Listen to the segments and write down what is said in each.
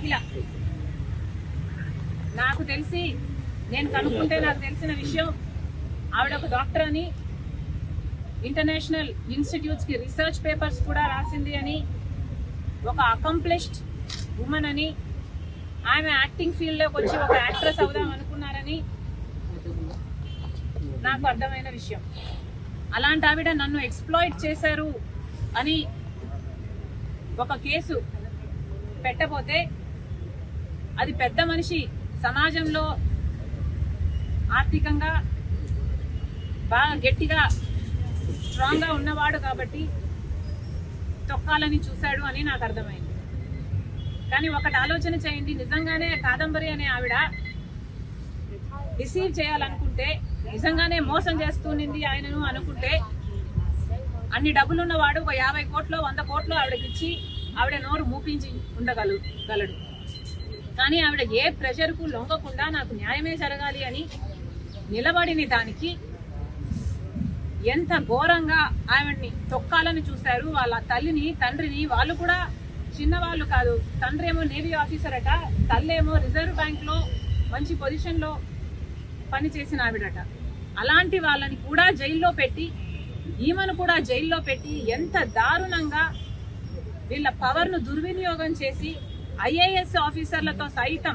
మహిళ. నాకు తెలిసి నేను కనుక్కుంటే నాకు తెలిసిన విషయం ఆవిడ ఒక డాక్టర్ అని, ఇంటర్నేషనల్ ఇన్స్టిట్యూట్స్ కి రీసెర్చ్ పేపర్స్ కూడా రాసింది అని, ఒక అకంప్లిష్డ్ ఉమెన్ అని, ఆమె యాక్టింగ్ ఫీల్డ్ లోకి వచ్చి ఒక యాక్ట్రెస్ అవుదాం అనుకున్నారని నాకు అర్థమైన విషయం. అలాంటి ఆవిడ నన్ను ఎక్స్ప్లాయిట్ చేశారు అని ఒక కేసు పెట్టబోతే అది పెద్ద మనిషి, సమాజంలో ఆర్థికంగా బాగా గట్టిగా స్ట్రాంగ్ గా ఉన్నవాడు కాబట్టి తొక్కాలని చూశాడు అని నాకు అర్థమైంది. కానీ ఒకటి ఆలోచన చేయండి, నిజంగానే కాదంబరి అనే ఆవిడ రిసీవ్ చేయాలనుకుంటే, నిజంగానే మోసం చేస్తునింది ఆయనను అనుకుంటే, అన్ని డబ్బులున్నవాడు ఒక 50 కోట్లు 100 కోట్లు ఆవిడకిచ్చి ఆవిడ నోరు మూపించి ఉండగలడు. కానీ ఆవిడ ఏ ప్రెషర్ కు లొంగకుండా నాకు న్యాయమే జరగాలి అని నిలబడిన దానికి ఎంత ఘోరంగా ఆవిడ్ని తొక్కాలని చూశారు. వాళ్ళ తల్లిని, తండ్రిని, వాళ్ళు కూడా చిన్నవాళ్ళు కాదు. తండ్రి ఏమో నేవీ ఆఫీసర్ అట, తల్లేమో రిజర్వ్ బ్యాంక్ లో మంచి పొజిషన్ లో పనిచేసిన ఆవిడట. అలాంటి వాళ్ళని కూడా జైల్లో పెట్టి, ఈమెను కూడా జైల్లో పెట్టి ఎంత దారుణంగా వీళ్ళ పవర్ ను దుర్వినియోగం చేసి ఐఏఎస్ ఆఫీసర్లతో సైతం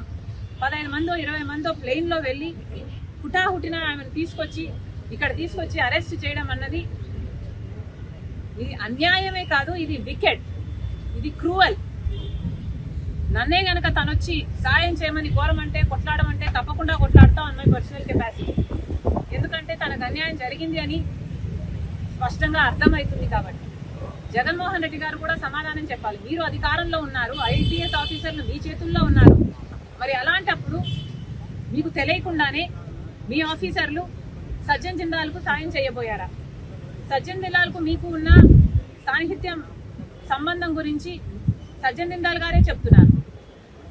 15 మందో 20 మందో ప్లేన్ లో వెళ్లి హుటాహుటిన ఆమెను ఇక్కడ తీసుకొచ్చి అరెస్ట్ చేయడం అన్నది ఇది అన్యాయమే కాదు, ఇది వికెట్, ఇది క్రూవల్. నన్నే గనక తనొచ్చి సాయం చేయమని కోరమంటే, కొట్లాడమంటే తప్పకుండా కొట్లాడతాం అన్న పర్సనల్ కెపాసిటీ. ఎందుకంటే తనకు అన్యాయం జరిగింది అని స్పష్టంగా అర్థమవుతుంది కాబట్టి. జగన్మోహన్ రెడ్డి గారు కూడా సమాధానం చెప్పాలి. మీరు అధికారంలో ఉన్నారు, ఐపీఎస్ ఆఫీసర్లు మీ చేతుల్లో ఉన్నారు. మరి అలాంటప్పుడు మీకు తెలియకుండానే మీ ఆఫీసర్లు సజ్జన్ జిందాల్కు సాయం చేయబోయారా? సజ్జన్ జిందాల్కు మీకు ఉన్న సాన్నిహిత్యం సంబంధం గురించి సజ్జన్ జిందాల్ గారే చెప్తున్నారు.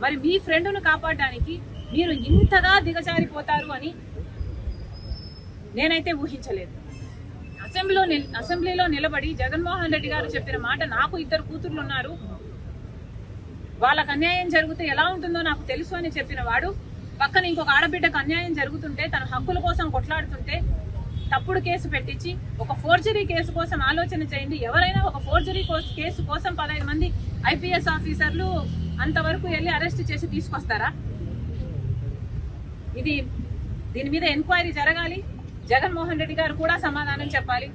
మరి మీ ఫ్రెండ్ను కాపాడడానికి మీరు ఇంతగా దిగజారిపోతారు అని నేనైతే ఊహించలేదు. అసెంబ్లీలో నిలబడి జగన్మోహన్ రెడ్డి గారు చెప్పిన మాట, నాకు 2 కూతుర్లు ఉన్నారు, వాళ్ళకు అన్యాయం జరిగితే ఎలా ఉంటుందో నాకు తెలుసు అని చెప్పిన వాడు, పక్కన ఇంకొక ఆడబిడ్డకు అన్యాయం జరుగుతుంటే, తన హక్కుల కోసం కొట్లాడుతుంటే తప్పుడు కేసు పెట్టించి, ఒక ఫోర్జరీ కేసు కోసం ఆలోచన చేయండి. ఎవరైనా ఒక ఫోర్జరీ కేసు కోసం 15 మంది ఐపీఎస్ ఆఫీసర్లు అంతవరకు వెళ్లి అరెస్ట్ చేసి తీసుకొస్తారా? దీని మీద ఎంక్వైరీ జరగాలి. జగన్మోహన్ రెడ్డి గారు కూడా సమాధానం చెప్పాలి.